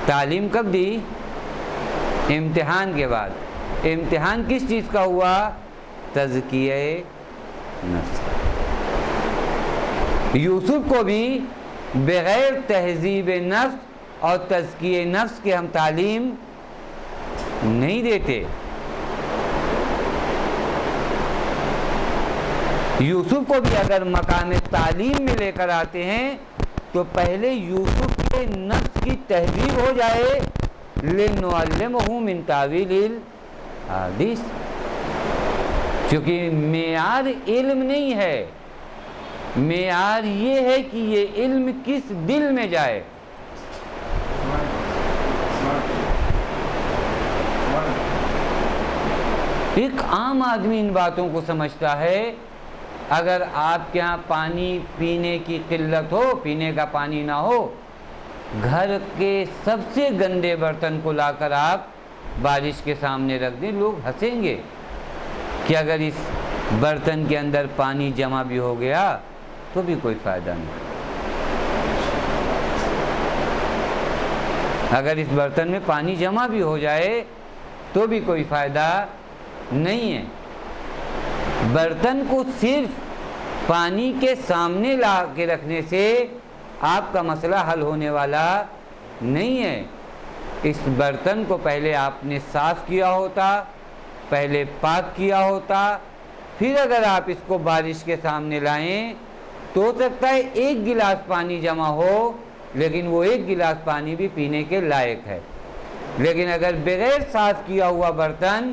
تعلیم کب دی؟ امتحان کے بعد۔ امتحان کس چیز کا ہوا؟ تزکیہ نفس۔ یوسف کو بھی بغیر تہذیب نفس اور تزکیہ نفس کے ہم تعلیم نہیں دیتے۔ یوسف کو بھی اگر مقام تعلیم میں لے کر آتے ہیں تو پہلے یوسف کے نفس کی تہذیب ہو جائے، لِنُعَلِّمَهُ مِن تَأْوِيلِ الْأَحَادِيثِ، کیونکہ معیار علم نہیں ہے، معیار یہ ہے کہ یہ علم کس دل میں جائے۔ ایک عام آدمی ان باتوں کو سمجھتا ہے، اگر آپ کے ہاں پانی پینے کی قلت ہو، پینے کا پانی نہ ہو، گھر کے سب سے گندے برتن کو لا کر آپ بارش کے سامنے رکھ دیں، لوگ ہنسیں گے کہ اگر اس برتن کے اندر پانی جمع بھی ہو گیا تو بھی کوئی فائدہ نہیں، اگر اس برتن میں پانی جمع بھی ہو جائے تو بھی کوئی فائدہ نہیں ہے۔ برتن کو صرف پانی کے سامنے لا کے رکھنے سے آپ کا مسئلہ حل ہونے والا نہیں ہے۔ اس برتن کو پہلے آپ نے صاف کیا ہوتا، پہلے پاک کیا ہوتا، پھر اگر آپ اس کو بارش کے سامنے لائیں تو ہو سکتا ہے ایک گلاس پانی جمع ہو، لیکن وہ ایک گلاس پانی بھی پینے کے لائق ہے۔ لیکن اگر بغیر صاف کیا ہوا برتن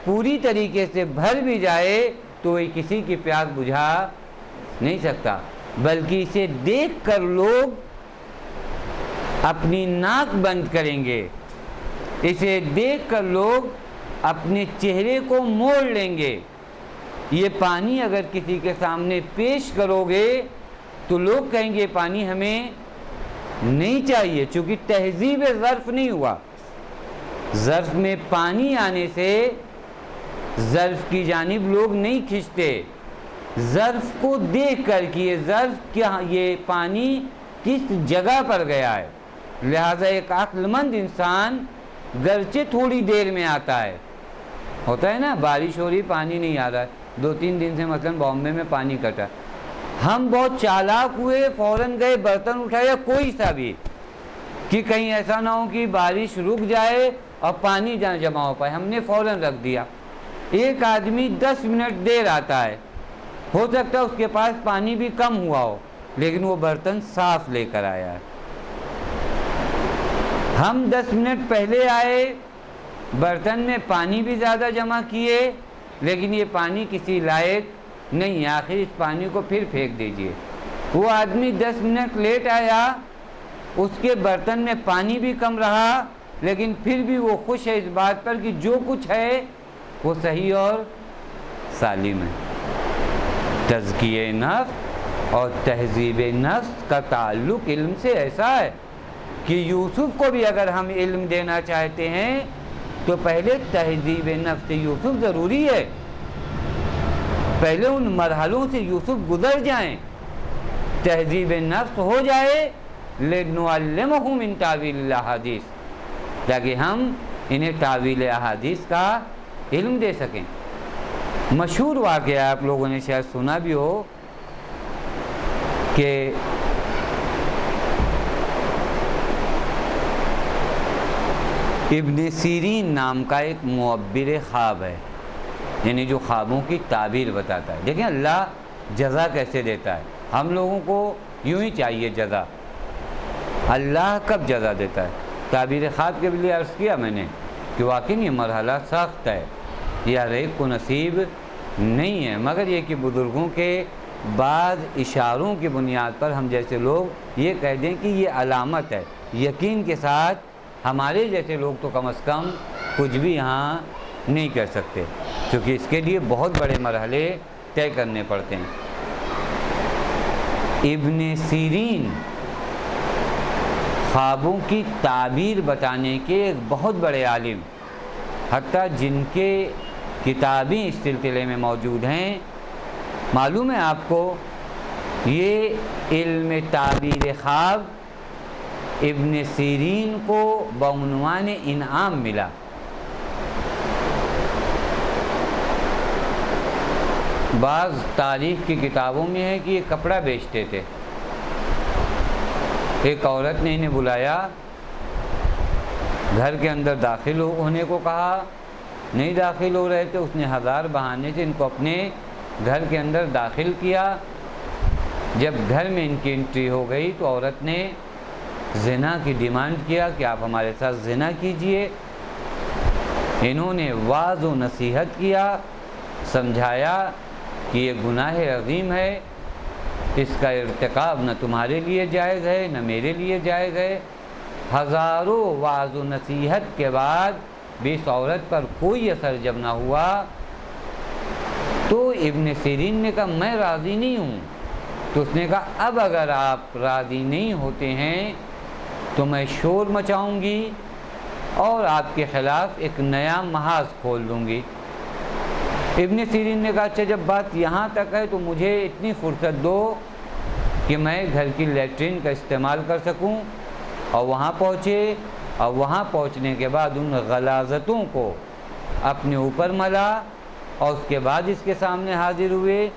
پوری طریقے سے بھر بھی جائے تو یہ کسی کی پیاس بجھا نہیں سکتا، بلکہ اسے دیکھ کر لوگ اپنی ناک بند کریں گے، اسے دیکھ کر لوگ اپنے چہرے کو موڑ لیں گے۔ یہ پانی اگر کسی کے سامنے پیش کرو گے تو لوگ کہیں گے پانی ہمیں نہیں چاہیے، چونکہ تہذیب ظرف نہیں ہوا۔ ظرف میں پانی آنے سے ظرف کی جانب لوگ نہیں کھنچتے، ظرف کو دیکھ کر کہ یہ ظرف کیا، یہ پانی کس جگہ پر گیا ہے۔ لہذا ایک عقل مند انسان گرچہ تھوڑی دیر میں آتا ہے، ہوتا ہے نا بارش ہو رہی پانی نہیں آ رہا ہے، 2-3 دن سے مثلا بامبے میں پانی کٹا، ہم بہت چالاک ہوئے، فوراً گئے برتن اٹھایا کوئی سا بھی، کہ کہیں ایسا نہ ہو کہ بارش رک جائے اور پانی جہاں جمع ہو پائے، ہم نے فوراً رکھ دیا۔ ایک آدمی 10 منٹ دیر آتا ہے، ہو سکتا ہے اس کے پاس پانی بھی کم ہوا ہو، لیکن وہ برتن صاف لے کر آیا ہے۔ ہم 10 منٹ پہلے آئے، برتن میں پانی بھی زیادہ جمع کیے، لیکن یہ پانی کسی لائق نہیں ہے، آخر اس پانی کو پھر پھینک دیجئے۔ وہ آدمی 10 منٹ لیٹ آیا، اس کے برتن میں پانی بھی کم رہا، لیکن پھر بھی وہ خوش ہے اس بات پر کہ جو کچھ ہے وہ صحیح اور سالم ہے۔ تزکیہ نفس اور تہذیب نفس کا تعلق علم سے ایسا ہے کہ یوسف کو بھی اگر ہم علم دینا چاہتے ہیں تو پہلے تہذیب نفس یوسف ضروری ہے، پہلے ان مرحلوں سے یوسف گزر جائیں، تہذیب نفس ہو جائے، لِنُعَلِّمَهُ مِن تَأْوِيلِ الْأَحَادِيثِ، تاکہ ہم انہیں تاویل احادیث کا علم دے سکیں۔ مشہور واقعہ آپ لوگوں نے شاید سنا بھی ہو کہ ابن سیرین نام کا ایک معبر خواب ہے، یعنی جو خوابوں کی تعبیر بتاتا ہے۔ دیکھیں اللہ جزا کیسے دیتا ہے، ہم لوگوں کو یوں ہی چاہیے جزا، اللہ کب جزا دیتا ہے۔ تعبیر خواب کے لیے عرض کیا میں نے کہ واقعی یہ مرحلہ سخت ہے، یہ ہر ایک کو نصیب نہیں ہے، مگر یہ کہ بزرگوں کے بعض اشاروں کی بنیاد پر ہم جیسے لوگ یہ کہہ دیں کہ یہ علامت ہے، یقین کے ساتھ ہمارے جیسے لوگ تو کم از کم کچھ بھی یہاں نہیں کر سکتے، کیونکہ اس کے لیے بہت بڑے مرحلے طے کرنے پڑتے ہیں۔ ابن سیرین خوابوں کی تعبیر بتانے کے ایک بہت بڑے عالم، حتیٰ جن کے کتابیں اس سلسلے میں موجود ہیں۔ معلوم ہے آپ کو یہ علم تعبیر خواب ابن سیرین کو بعنوان انعام ملا۔ بعض تاریخ کی کتابوں میں ہے کہ یہ کپڑا بیچتے تھے۔ ایک عورت نے انہیں بلایا، گھر کے اندر داخل ہونے کو کہا، نہیں داخل ہو رہے تھے۔ اس نے ہزار بہانے سے ان کو اپنے گھر کے اندر داخل کیا۔ جب گھر میں ان کی انٹری ہو گئی تو عورت نے زنا کی ڈیمانڈ کیا کہ آپ ہمارے ساتھ زنا کیجئے۔ انہوں نے واعظ و نصیحت کیا، سمجھایا کہ یہ گناہ عظیم ہے، اس کا ارتکاب نہ تمہارے لیے جائز ہے نہ میرے لیے جائز ہے۔ ہزاروں واعظ و نصیحت کے بعد بھی اس عورت پر کوئی اثر جب نہ ہوا تو ابن سیرین نے کہا میں راضی نہیں ہوں۔ تو اس نے کہا اب اگر آپ راضی نہیں ہوتے ہیں تو میں شور مچاؤں گی اور آپ کے خلاف ایک نیا محاذ کھول دوں گی۔ ابن سیرین نے کہا اچھا جب بات یہاں تک ہے تو مجھے اتنی فرصت دو کہ میں گھر کی لیٹرین کا استعمال کر سکوں، اور وہاں پہنچے، اور وہاں پہنچنے کے بعد ان غلاظتوں کو اپنے اوپر ملا اور اس کے بعد اس کے سامنے حاضر ہوئے۔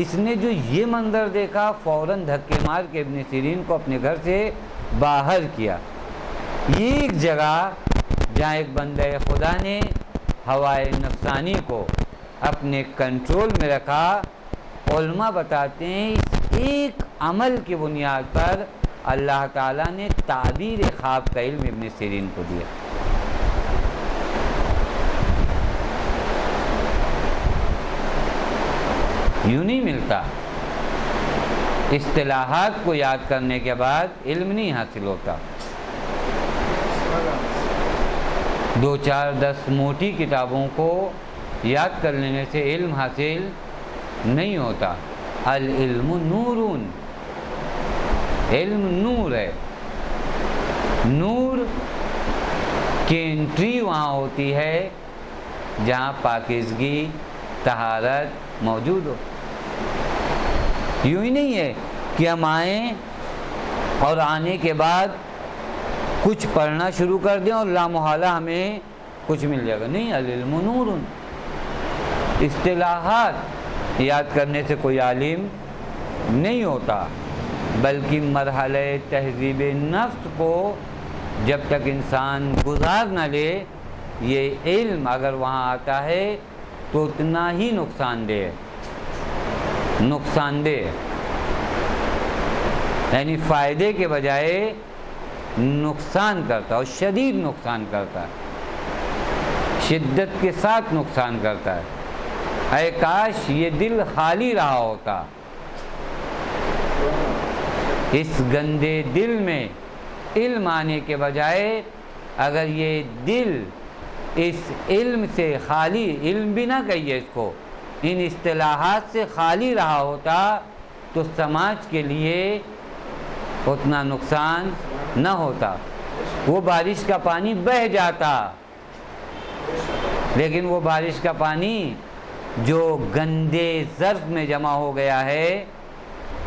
اس نے جو یہ منظر دیکھا فوراً دھکے مار کے ابن سیرین کو اپنے گھر سے باہر کیا۔ یہ ایک جگہ جہاں ایک بندہ خدا نے ہوائے نفسانی کو اپنے کنٹرول میں رکھا۔ علماء بتاتے ہیں اس ایک عمل کی بنیاد پر اللہ تعالیٰ نے تعبیر خواب کا علم ابن سیرین کو دیا۔ یوں نہیں ملتا، اصطلاحات کو یاد کرنے کے بعد علم نہیں حاصل ہوتا۔ 2 4 10 موٹی کتابوں کو یاد کر لینے سے علم حاصل نہیں ہوتا۔ العلم نورون، علم نور ہے۔ نور کی انٹری وہاں ہوتی ہے جہاں پاکیزگی، طہارت موجود ہو۔ یوں ہی نہیں ہے کہ ہم آئیں اور آنے کے بعد کچھ پڑھنا شروع کر دیں اور لامحالہ ہمیں کچھ مل جائے گا، نہیں۔ العلم نور، اصطلاحات یاد کرنے سے کوئی عالم نہیں ہوتا، بلکہ مرحلہ تہذیب نفس کو جب تک انسان گزار نہ لے، یہ علم اگر وہاں آتا ہے تو اتنا ہی نقصان دہ ہے، یعنی فائدے کے بجائے نقصان کرتا ہے، اور شدید نقصان کرتا ہے، شدت کے ساتھ نقصان کرتا ہے۔ اے کاش یہ دل خالی رہا ہوتا، اس گندے دل میں علم آنے کے بجائے اگر یہ دل اس علم سے خالی، علم بھی نہ کہیے اس کو، ان اصطلاحات سے خالی رہا ہوتا تو سماج کے لیے اتنا نقصان نہ ہوتا۔ وہ بارش کا پانی بہہ جاتا، لیکن وہ بارش کا پانی جو گندے ظرف میں جمع ہو گیا ہے،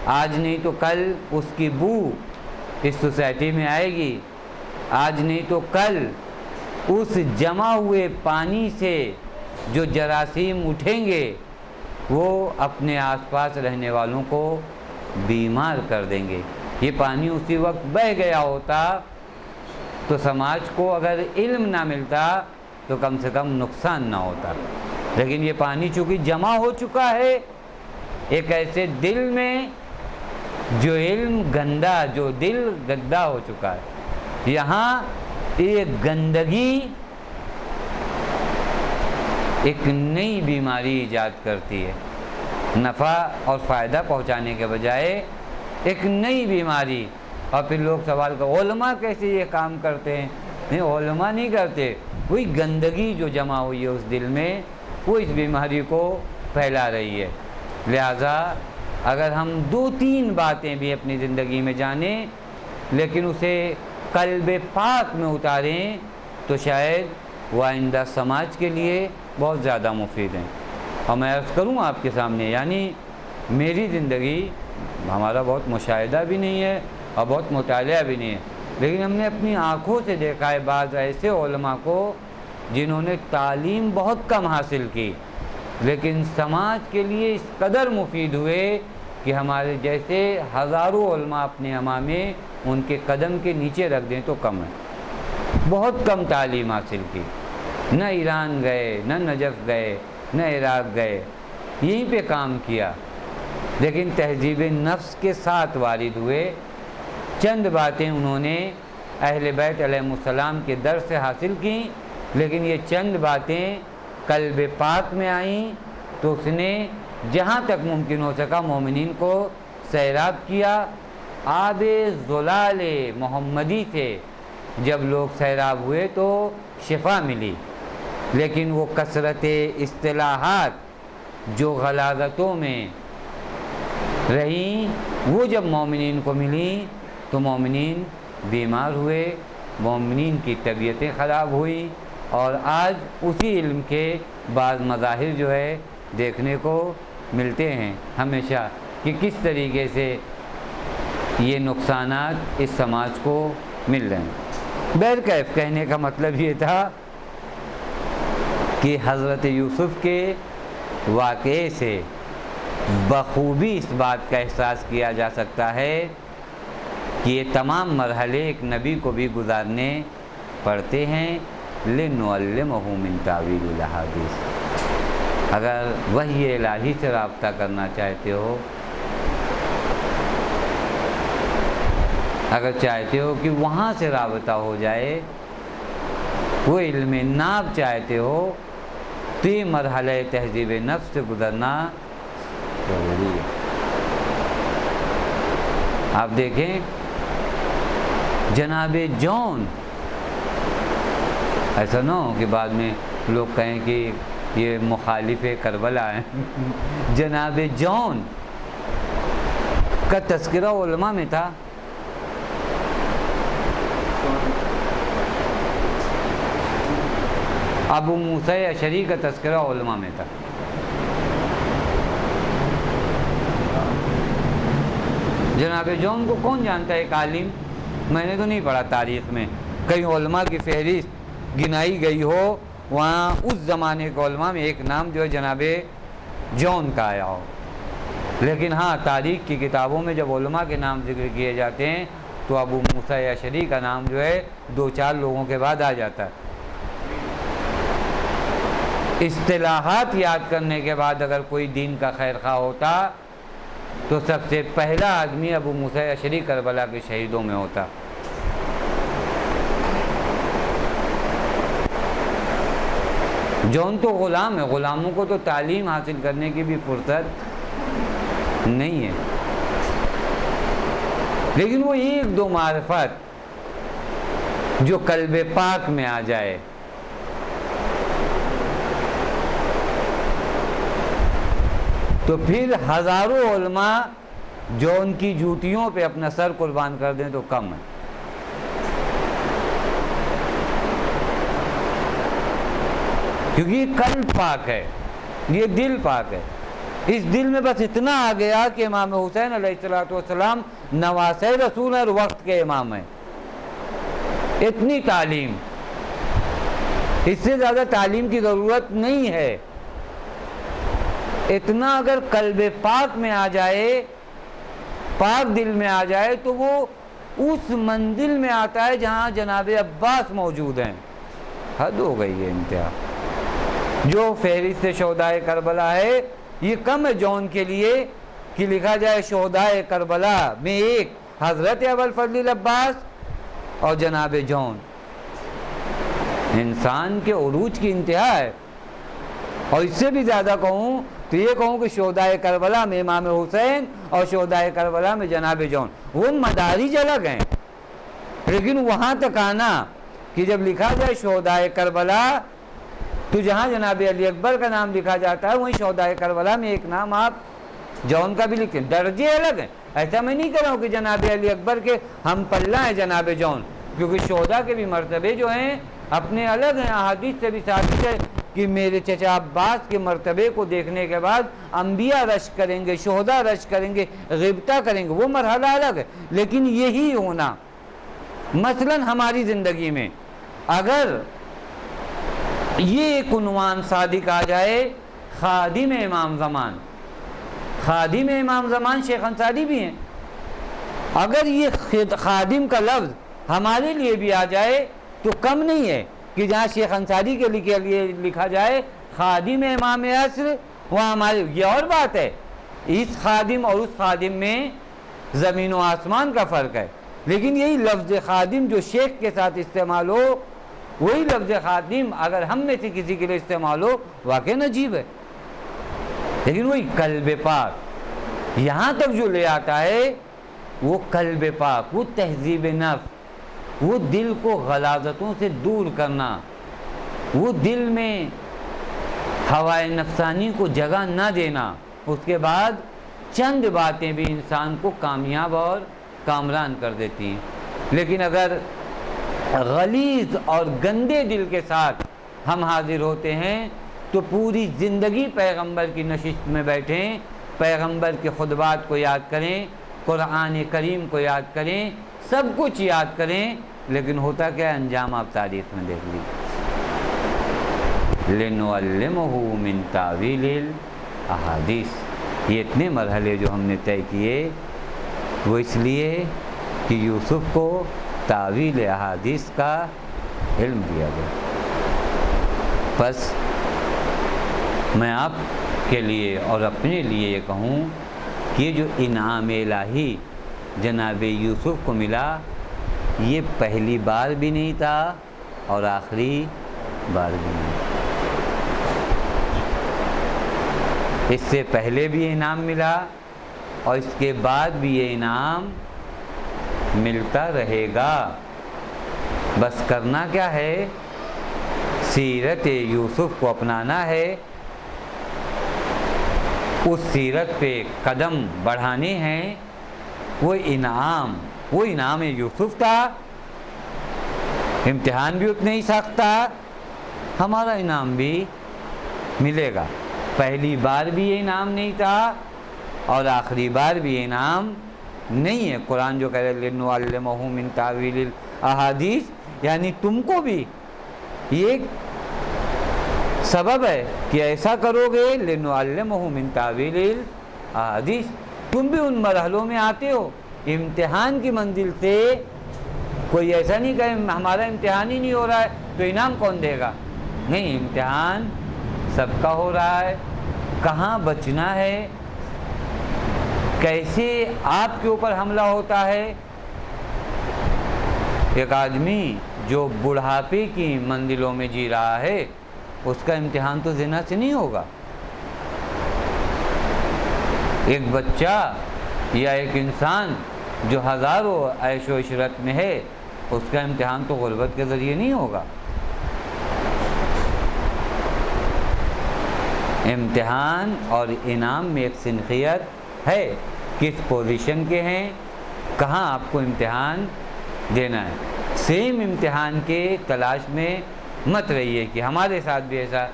آج نہیں تو کل اس کی بو اس سوسائٹی میں آئے گی، آج نہیں تو کل اس جمع ہوئے پانی سے جو جراثیم اٹھیں گے وہ اپنے آس پاس رہنے والوں کو بیمار کر دیں گے۔ یہ پانی اسی وقت بہہ گیا ہوتا تو سماج کو اگر علم نہ ملتا تو کم سے کم نقصان نہ ہوتا، لیکن یہ پانی چونکہ جمع ہو چکا ہے ایک ایسے دل میں جو علم گندا، جو دل گندا ہو چکا ہے، یہاں یہ گندگی ایک نئی بیماری ایجاد کرتی ہے، نفع اور فائدہ پہنچانے کے بجائے ایک نئی بیماری۔ اور پھر لوگ سوال کرتے علماء کیسے یہ کام کرتے ہیں؟ نہیں، علماء نہیں کرتے، وہی گندگی جو جمع ہوئی ہے اس دل میں وہ اس بیماری کو پھیلا رہی ہے۔ لہذا اگر ہم 2-3 باتیں بھی اپنی زندگی میں جانیں لیکن اسے قلب پاک میں اتاریں تو شاید وہ آئندہ سماج کے لیے بہت زیادہ مفید ہیں۔ اور میں عرض کروں آپ کے سامنے، یعنی میری زندگی، ہمارا بہت مشاہدہ بھی نہیں ہے اور بہت مطالعہ بھی نہیں ہے، لیکن ہم نے اپنی آنکھوں سے دیکھا ہے بعض ایسے علماء کو جنہوں نے تعلیم بہت کم حاصل کی لیکن سماج کے لیے اس قدر مفید ہوئے کہ ہمارے جیسے ہزاروں علماء اپنے امامے ان کے قدم کے نیچے رکھ دیں تو کم ہے۔ بہت کم تعلیم حاصل کی، نہ ایران گئے، نہ نجف گئے، نہ عراق گئے، یہیں پہ کام کیا، لیکن تہذیب نفس کے ساتھ وارد ہوئے۔ چند باتیں انہوں نے اہل بیت علیہ السلام کے در سے حاصل کی، لیکن یہ چند باتیں قلب پاک میں آئیں تو اس نے جہاں تک ممکن ہو سکا مومنین کو سیراب کیا۔ آب زلال محمدی سے جب لوگ سیراب ہوئے تو شفا ملی، لیکن وہ کثرت اصطلاحات جو غلاظتوں میں رہیں وہ جب مومنین کو ملیں تو مومنین بیمار ہوئے، مومنین کی طبیعتیں خراب ہوئی، اور آج اسی علم کے بعض مظاہر جو ہے دیکھنے کو ملتے ہیں ہمیشہ کہ کس طریقے سے یہ نقصانات اس سماج کو مل رہے ہیں۔ بہرکیف کہنے کا مطلب یہ تھا کہ حضرت یوسف کے واقعے سے بخوبی اس بات کا احساس کیا جا سکتا ہے کہ یہ تمام مرحلے ایک نبی کو بھی گزارنے پڑتے ہیں۔ لِنُعَلِّمَهُ مِن تَأْوِيلِ الْأَحَادِيثِ، اگر وحی الہی سے رابطہ کرنا چاہتے ہو، اگر چاہتے ہو کہ وہاں سے رابطہ ہو جائے، وہ علم ناب چاہتے ہو تو یہ مرحلہ تہذیب نفس سے گزرنا ضروری ہے۔ آپ دیکھیں جناب جون، ایسا نہ ہو کہ بعد میں لوگ کہیں کہ یہ مخالف کربلا ہیں۔ جناب جون کا تذکرہ علماء میں تھا، ابو موسیٰ اشعری کا تذکرہ علماء میں تھا۔ جناب جون کو کون جانتا ہے؟ ایک عالم، میں نے تو نہیں پڑھا تاریخ میں کہیں علماء کی فہرست گنائی گئی ہو وہاں اس زمانے کے علماء میں ایک نام جو ہے جناب جون کا آیا ہو، لیکن ہاں تاریخ کی کتابوں میں جب علماء کے نام ذکر کیے جاتے ہیں تو ابو موسیٰ اشعری کا نام جو ہے 2-4 لوگوں کے بعد آ جاتا ہے۔ اصطلاحات یاد کرنے کے بعد اگر کوئی دین کا خیر خواہ ہوتا تو سب سے پہلا آدمی ابو موسیٰ اشعری کربلا کے شہیدوں میں ہوتا۔ جون تو غلام ہے، غلاموں کو تو تعلیم حاصل کرنے کی بھی فرصت نہیں ہے، لیکن وہ 1-2 معرفت جو قلب پاک میں آ جائے، تو پھر ہزاروں علماء جو ان کی جوتیوں پہ اپنا سر قربان کر دیں تو کم ہے۔ کیونکہ یہ قلب پاک ہے، یہ دل پاک ہے۔ اس دل میں بس اتنا آ گیا کہ امام حسین علیہ السلام نواسۂ رسول اور وقت کے امام ہیں، اتنی تعلیم، اس سے زیادہ تعلیم کی ضرورت نہیں ہے۔ اتنا اگر قلب پاک میں آ جائے، پاک دل میں آ جائے تو وہ اس منزل میں آتا ہے جہاں جناب عباس موجود ہیں۔ حد ہو گئی ہے انتہا۔ جو فہرست شہدائے کربلا ہے یہ کم ہے جون کے لیے کہ لکھا جائے شہدائے کربلا میں ایک حضرت ابوالفضل العباس اور جناب جون۔ انسان کے عروج کی انتہا ہے، اور اس سے بھی زیادہ کہوں تو یہ کہوں کہ شہدائے کربلا میں امام حسین اور شہدائے کربلا میں جناب جون، وہ مدارج الگ ہیں، لیکن وہاں تک آنا کہ جب لکھا جائے شہدائے کربلا تو جہاں جناب علی اکبر کا نام لکھا جاتا ہے وہیں شہدائے کربلا میں ایک نام آپ جون کا بھی لکھیں، درجے الگ ہیں۔ ایسا میں نہیں کہہ رہا ہوں کہ جناب علی اکبر کے ہم پلہ ہیں جناب جون، کیونکہ شہداء کے بھی مرتبے جو ہیں اپنے الگ ہیں۔ احادیث سے بھی ثابت ہے کہ میرے چچا عباس کے مرتبے کو دیکھنے کے بعد انبیاء رش کریں گے، شہداء رش کریں گے، غبطہ کریں گے، وہ مرحلہ الگ ہے۔ لیکن یہی ہونا مثلاً ہماری زندگی میں اگر یہ ایک عنوان صادق آ جائے، خادم امام زمان، خادم امام زمان شیخ انصاری بھی ہیں، اگر یہ خادم کا لفظ ہمارے لیے بھی آ جائے تو کم نہیں ہے کہ جہاں شیخ انصاری کے لیے لکھا جائے خادم امام عصر، وہاں ہمارے، یہ اور بات ہے، اس خادم اور اس خادم میں زمین و آسمان کا فرق ہے، لیکن یہی لفظ خادم جو شیخ کے ساتھ استعمال ہو، وہی لفظ خادم اگر ہم میں سے کسی کے لیے استعمال ہو، واقعی عجیب ہے۔ لیکن وہی قلب پاک یہاں تک جو لے آتا ہے، وہ قلب پاک، وہ تہذیب نفس، وہ دل کو غلاظتوں سے دور کرنا، وہ دل میں ہوائے نفسانی کو جگہ نہ دینا، اس کے بعد چند باتیں بھی انسان کو کامیاب اور کامران کر دیتی ہیں۔ لیکن اگر غلیظ اور گندے دل کے ساتھ ہم حاضر ہوتے ہیں تو پوری زندگی پیغمبر کی نشست میں بیٹھیں، پیغمبر کے خطبات کو یاد کریں، قرآن کریم کو یاد کریں، سب کچھ یاد کریں، لیکن ہوتا کیا ہے؟ انجام آپ تاریخ میں دیکھ لیجیے۔ لِنُعَلِّمَهُ مِن تَأْوِيلِ الْأَحَادِيثِ، یہ اتنے مرحلے جو ہم نے طے کیے وہ اس لیے کہ یوسف کو تاویل احادیث کا علم دیا گیا۔ بس میں آپ کے لیے اور اپنے لیے یہ کہوں کہ یہ جو انعام الہی جناب یوسف کو ملا، یہ پہلی بار بھی نہیں تھا اور آخری بار بھی نہیں تھا۔ اس سے پہلے بھی انعام ملا اور اس کے بعد بھی یہ انعام ملتا رہے گا۔ بس کرنا کیا ہے؟ سیرت یوسف کو اپنانا ہے، اس سیرت پہ قدم بڑھانے ہیں۔ وہ انعام یوسف تھا، امتحان بھی اتنے ہی سخت تھا، ہمارا انعام بھی ملے گا۔ پہلی بار بھی یہ انعام نہیں تھا اور آخری بار بھی یہ انعام نہیں ہے۔ قرآن جو کہہ رہے لِنُعَلِّمَهُ مِن تَأْوِيلِ الْأَحَادِيثِ، یعنی تم کو بھی یہ ایک سبب ہے کہ ایسا کرو گے، لِنُعَلِّمَهُ مِن تَأْوِيلِ الْأَحَادِيثِ، تم بھی ان مرحلوں میں آتے ہو۔ امتحان کی منزل سے کوئی ایسا نہیں کہ ہمارا امتحان ہی نہیں ہو رہا ہے تو انعام کون دے گا؟ نہیں، امتحان سب کا ہو رہا ہے۔ کہاں بچنا ہے، کیسے آپ کے اوپر حملہ ہوتا ہے۔ ایک آدمی جو بڑھاپے کی منزلوں میں جی رہا ہے، اس کا امتحان تو زنا سے نہیں ہوگا۔ ایک بچہ یا ایک انسان جو ہزاروں عیش و عشرت میں ہے، اس کا امتحان تو غربت کے ذریعے نہیں ہوگا۔ امتحان اور انعام میں ایک سنخیت ہے، کس پوزیشن کے ہیں، کہاں آپ کو امتحان دینا ہے۔ سیم امتحان کے تلاش میں مت رہیے کہ ہمارے ساتھ بھی ایسا،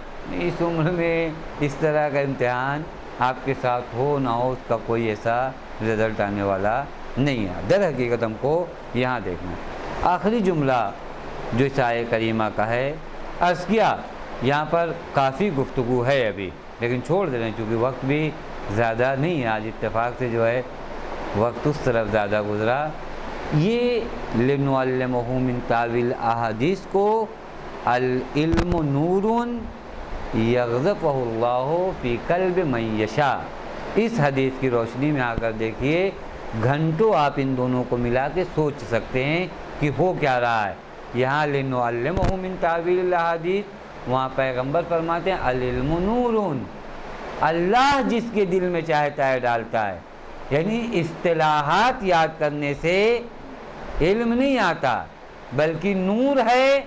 اس عمر میں اس طرح کا امتحان آپ کے ساتھ ہو نہ ہو، اس کا کوئی ایسا رزلٹ آنے والا نہیں ہے۔ در حقیقت ہم کو یہاں دیکھنا ہے۔ آخری جملہ جو اس آیہ کریمہ کا ہے، عرض کیا یہاں پر کافی گفتگو ہے ابھی، لیکن چھوڑ دے رہے ہیں چونکہ وقت بھی زیادہ نہیں ہے، آج اتفاق سے جو ہے وقت اس طرف زیادہ گزرا۔ یہ لِنُعَلِّمَهُ مِن تَأْوِيلِ الْأَحَادِيثِ کو العلم نور یغذفہ اللہ فی قلب من یشاء، اس حدیث کی روشنی میں آ کر دیکھیے، گھنٹوں آپ ان دونوں کو ملا کے سوچ سکتے ہیں کہ ہو کیا رہا ہے۔ یہاں لِنُعَلِّمَهُ مِن تَأْوِيلِ الْأَحَادِيثِ، وہاں پیغمبر فرماتے ہیں العلم نور، اللہ جس کے دل میں چاہتا ہے ڈالتا ہے۔ یعنی اصطلاحات یاد کرنے سے علم نہیں آتا، بلکہ نور ہے،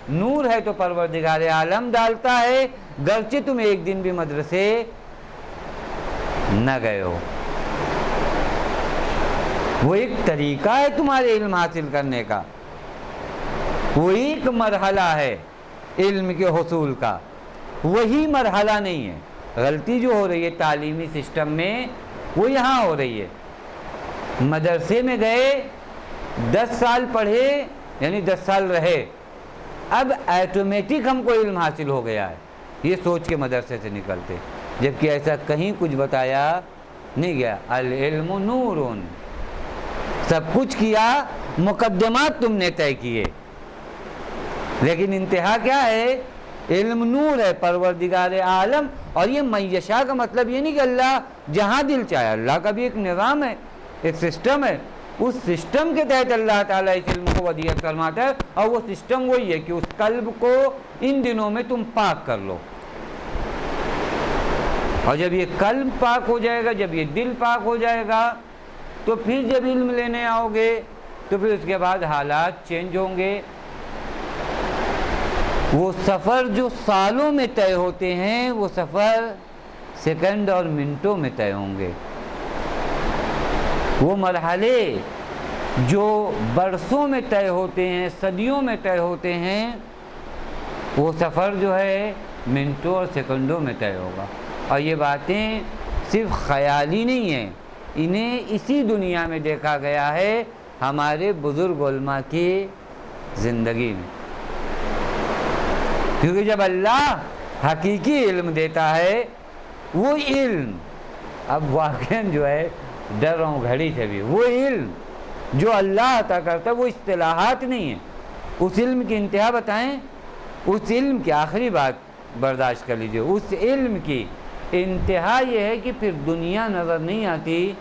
نور ہے تو پروردگار عالم ڈالتا ہے، گرچہ تم ایک دن بھی مدرسے نہ گئے ہو۔ وہ ایک طریقہ ہے تمہارے علم حاصل کرنے کا، وہ ایک مرحلہ ہے علم کے حصول کا، وہی مرحلہ نہیں ہے۔ غلطی جو ہو رہی ہے تعلیمی سسٹم میں وہ یہاں ہو رہی ہے۔ مدرسے میں گئے، 10 سال پڑھے، یعنی 10 سال رہے، اب ایٹومیٹک ہم کو علم حاصل ہو گیا ہے، یہ سوچ کے مدرسے سے نکلتے، جبکہ ایسا کہیں کچھ بتایا نہیں گیا۔ العلم نور، سب کچھ کیا، مقدمات تم نے طے کیے، لیکن انتہا کیا ہے؟ علم نور ہے، پروردگار عالم۔ اور یہ معیشہ کا مطلب یہ نہیں کہ اللہ جہاں دل چاہے، اللہ کا بھی ایک نظام ہے، ایک سسٹم ہے، اس سسٹم کے تحت اللہ تعالیٰ اس علم کو ودیعت فرماتا ہے، اور وہ سسٹم وہی ہے کہ اس قلب کو ان دنوں میں تم پاک کر لو، اور جب یہ قلب پاک ہو جائے گا، جب یہ دل پاک ہو جائے گا، تو پھر جب علم لینے آؤ گے تو پھر اس کے بعد حالات چینج ہوں گے۔ وہ سفر جو سالوں میں طے ہوتے ہیں، وہ سفر سیکنڈ اور منٹوں میں طے ہوں گے۔ وہ مرحلے جو برسوں میں طے ہوتے ہیں، صدیوں میں طے ہوتے ہیں، وہ سفر جو ہے منٹوں اور سیکنڈوں میں طے ہوگا۔ اور یہ باتیں صرف خیالی نہیں ہیں، انہیں اسی دنیا میں دیکھا گیا ہے، ہمارے بزرگ علماء کی زندگی میں۔ کیونکہ جب اللہ حقیقی علم دیتا ہے، وہ علم اب واقعاً جو ہے ڈر رہا ہوں گھڑی سے بھی، وہ علم جو اللہ عطا کرتا ہے وہ اصطلاحات نہیں ہے۔ اس علم کی انتہا بتائیں، اس علم کی آخری بات برداشت کر لیجئے، اس علم کی انتہا یہ ہے کہ پھر دنیا نظر نہیں آتی،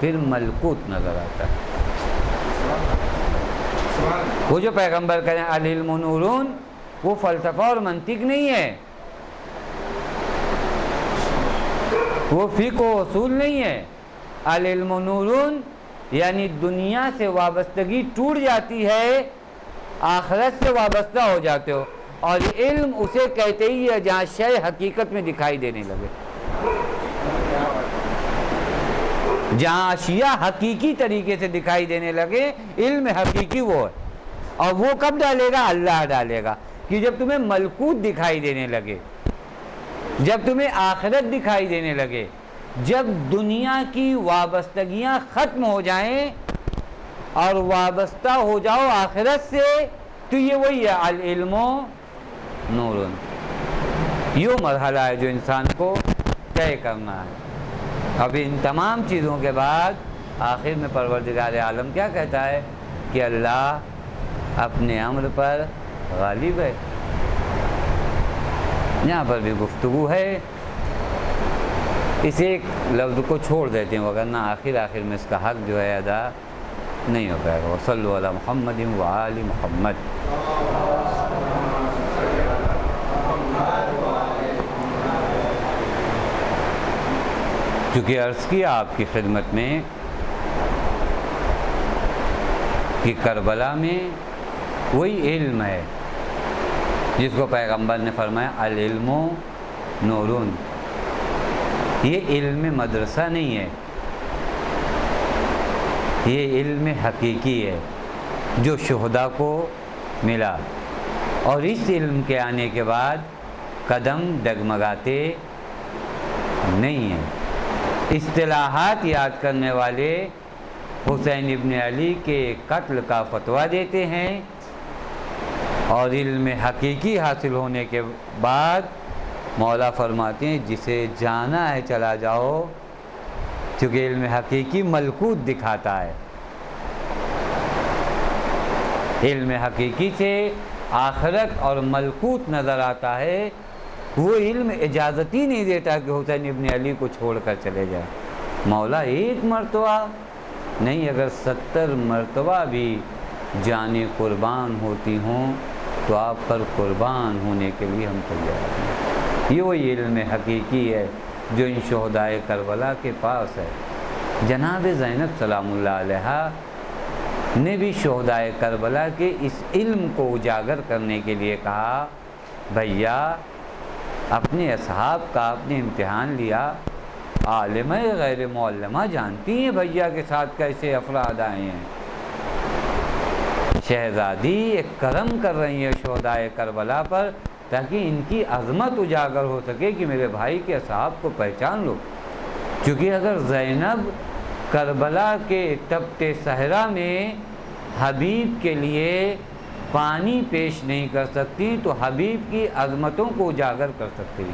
پھر ملکوت نظر آتا ہے۔ وہ جو پیغمبر کہیں العلم نورون، وہ فلسفہ اور منطق نہیں ہے، وہ فقہ و اصول نہیں ہے۔ العلم نورون یعنی دنیا سے وابستگی ٹوٹ جاتی ہے، آخرت سے وابستہ ہو جاتے ہو، اور علم اسے کہتے ہی ہے جہاں شے حقیقت میں دکھائی دینے لگے، جہاں اشیاء حقیقی طریقے سے دکھائی دینے لگے، علم حقیقی وہ ہے۔ اور وہ کب ڈالے گا؟ اللہ ڈالے گا، کہ جب تمہیں ملکوت دکھائی دینے لگے، جب تمہیں آخرت دکھائی دینے لگے، جب دنیا کی وابستگیاں ختم ہو جائیں اور وابستہ ہو جاؤ آخرت سے، تو یہ وہی ہے العلم نور۔ یہ مرحلہ ہے جو انسان کو طے کرنا ہے۔ اب ان تمام چیزوں کے بعد آخر میں پروردگار عالم کیا کہتا ہے؟ کہ اللہ اپنے امر پر غالب ہے۔ یہاں پر بھی گفتگو ہے، اسے ایک لفظ کو چھوڑ دیتے ہیں، وگرنہ آخر میں اس کا حق جو ہے ادا نہیں ہو پائے گا۔ صلی علی محمد و آل محمد۔ چونکہ عرض کیا آپ کی خدمت میں کہ کربلا میں وہی علم ہے جس کو پیغمبر نے فرمایا العلم نورون۔ یہ علم مدرسہ نہیں ہے، یہ علم حقیقی ہے جو شہداء کو ملا، اور اس علم کے آنے کے بعد قدم ڈگمگاتے نہیں ہیں۔ اصطلاحات یاد کرنے والے حسین ابن علی کے قتل کا فتویٰ دیتے ہیں، اور علم حقیقی حاصل ہونے کے بعد مولا فرماتے ہیں جسے جانا ہے چلا جاؤ، کیونکہ علم حقیقی ملکوت دکھاتا ہے۔ علم حقیقی سے آخرت اور ملکوت نظر آتا ہے۔ وہ علم اجازت ہی نہیں دیتا کہ حسین ابن علی کو چھوڑ کر چلے جائے۔ مولا ایک مرتبہ نہیں، اگر 70 مرتبہ بھی جانیں قربان ہوتی ہوں تو آپ پر قربان ہونے کے لیے ہم تیار ہیں۔ یہ وہی علم حقیقی ہے جو ان شہدائے کربلا کے پاس ہے۔ جناب زینب سلام اللہ علیہا نے بھی شہدائے کربلا کے اس علم کو اجاگر کرنے کے لیے کہا، بھیا اپنے اصحاب کا آپ نے امتحان لیا، عالمہ غیر معلمہ جانتی ہیں بھیا کے ساتھ کیسے افراد آئے ہیں۔ شہزادی ایک کرم کر رہی ہے شہدائے کربلا پر تاکہ ان کی عظمت اجاگر ہو سکے کہ میرے بھائی کے اصحاب کو پہچان لو۔ کیونکہ اگر زینب کربلا کے تپتے صحرا میں حبیب کے لیے پانی پیش نہیں کر سکتی تو حبیب کی عظمتوں کو اجاگر کر سکتی.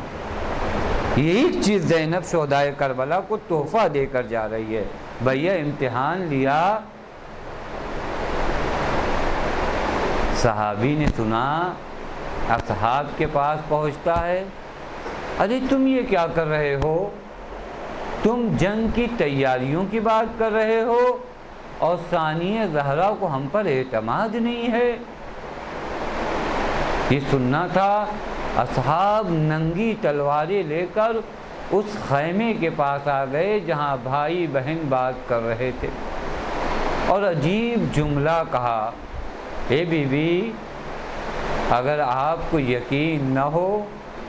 یہی چیز زینب شہدائے کربلا کو تحفہ دے کر جا رہی ہے. بھیا امتحان لیا. صحابی نے سنا، اصحاب کے پاس پہنچتا ہے، ارے تم یہ کیا کر رہے ہو؟ تم جنگ کی تیاریوں کی بات کر رہے ہو اور ثانیہ زہرا کو ہم پر اعتماد نہیں ہے. یہ سننا تھا. اصحاب ننگی تلواریں لے کر اس خیمے کے پاس آ گئے جہاں بھائی بہن بات کر رہے تھے، اور عجیب جملہ کہا، اے بی بی اگر آپ کو یقین نہ ہو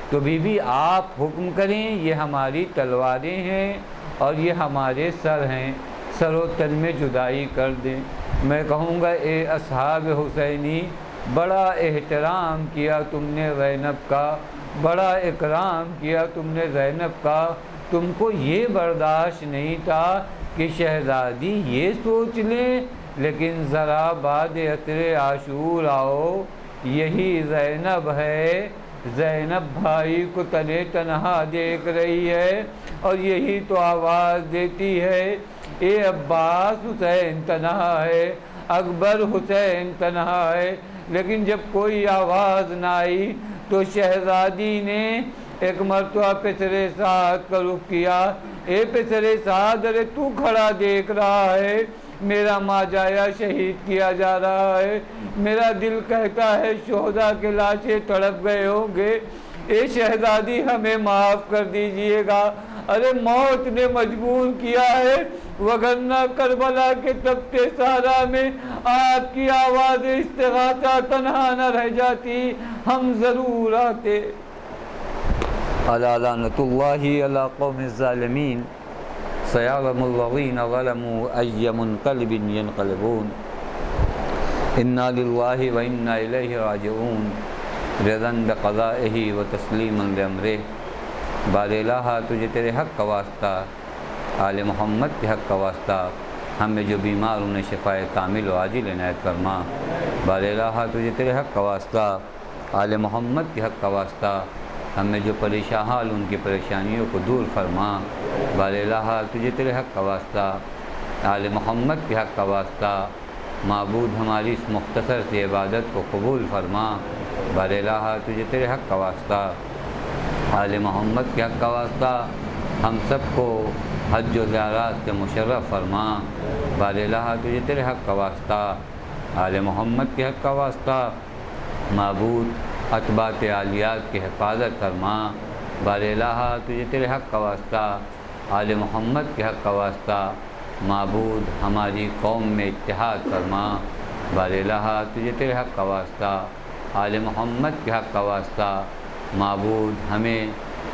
تو بی بی آپ حکم کریں، یہ ہماری تلواریں ہیں اور یہ ہمارے سر ہیں، سر و تن میں جدائی کر دیں. میں کہوں گا اے اصحاب حسینی، بڑا احترام کیا تم نے زینب کا، بڑا اکرام کیا تم نے زینب کا. تم کو یہ برداشت نہیں تھا کہ شہزادی یہ سوچ لیں، لیکن ذرا بعد عطر عاشور آؤ، یہی زینب ہے. زینب بھائی کو تنے تنہا دیکھ رہی ہے اور یہی تو آواز دیتی ہے، اے عباس حسین تنہا ہے، اکبر حسین تنہا ہے. لیکن جب کوئی آواز نہ آئی تو شہزادی نے ایک مرتبہ پسر سعد کا رخ کیا. اے پسر سعد، ارے تو کھڑا دیکھ رہا ہے، میرا ماجایا شہید کیا جا رہا ہے، میرا دل کہتا ہے شہداء کے لاشیں تڑپ گئے ہوں گے. اے شہزادی ہمیں معاف کر دیجئے گا، ارے موت نے مجبور کیا ہے، وگرنہ کربلا کے تپتے صحرا میں آپ کی آواز استغاثہ تنہا نہ رہ جاتی، ہم ضرور آتے. الا لعنۃ اللہ علی قوم الظالمین سیعلم الذین ظلموا ای منقلب ینقلبون. انا للہ و انا الیہ راجعون. رضا بقضائہ و تسلیما لامرہ. بار الہ تجھے تیرے حق کا واسطہ، آل محمد کے حق کا واسطہ، ہم میں جو بیمار انہیں شفائے کامل و عاجل عنایت فرما. بار الہ تجھے تیرے حق کا واسطہ، آل محمد کے حق کا واسطہ، ہم میں جو پریشان حال ان کی پریشانیوں کو دور فرما. بار الہ تجھے تیرے حق کا واسطہ، آل محمد کے حق کا واسطہ، معبود ہماری اس مختصر سی عبادت کو قبول فرما. بار الہ تجھے تیرے حق کا واسطہ، آل محمد کے حق کا واسطہ، ہم سب کو حج و زیارات سے مشرف فرما. بار الہ تجھے تیرے حق کا واسطہ، آل محمد کے حق کا واسطہ، معبود اتباع عالیات کی حفاظت فرما. بار الہ تجھے تیرے حق کا واسطہ، آل محمد کے حق کا واسطہ، معبود ہماری قوم میں اتحاد فرما. بار الہ تجھے تیرے حق کا واسطہ، آل محمد کے حق کا واسطہ، معبود ہمیں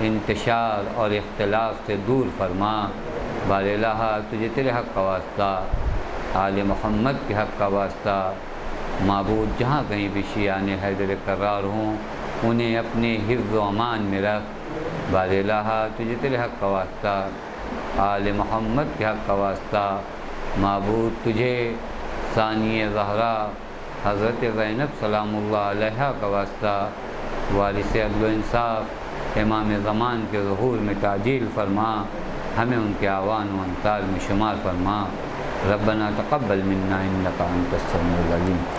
انتشار اور اختلاف سے دور فرما. بار الہ تجھے تیرے حق کا واسطہ، آل محمد کے حق کا واسطہ، معبود جہاں کہیں بھی شیعان حیدر کرار ہوں انہیں اپنے حفظ و امان میں رکھ. بار الہ تجھے تیرے حق کا واسطہ، آل محمد کے حق کا واسطہ، معبود تجھے ثانیہ زہرا حضرت زینب سلام اللہ علیہا کا واسطہ، وارث عدل و انصاف امام زمان کے ظہور میں تعجیل فرما. ہمیں ان کے اعوان و انصار میں شمار فرما. ربنا تقبل منا انک انت السمیع العلیم.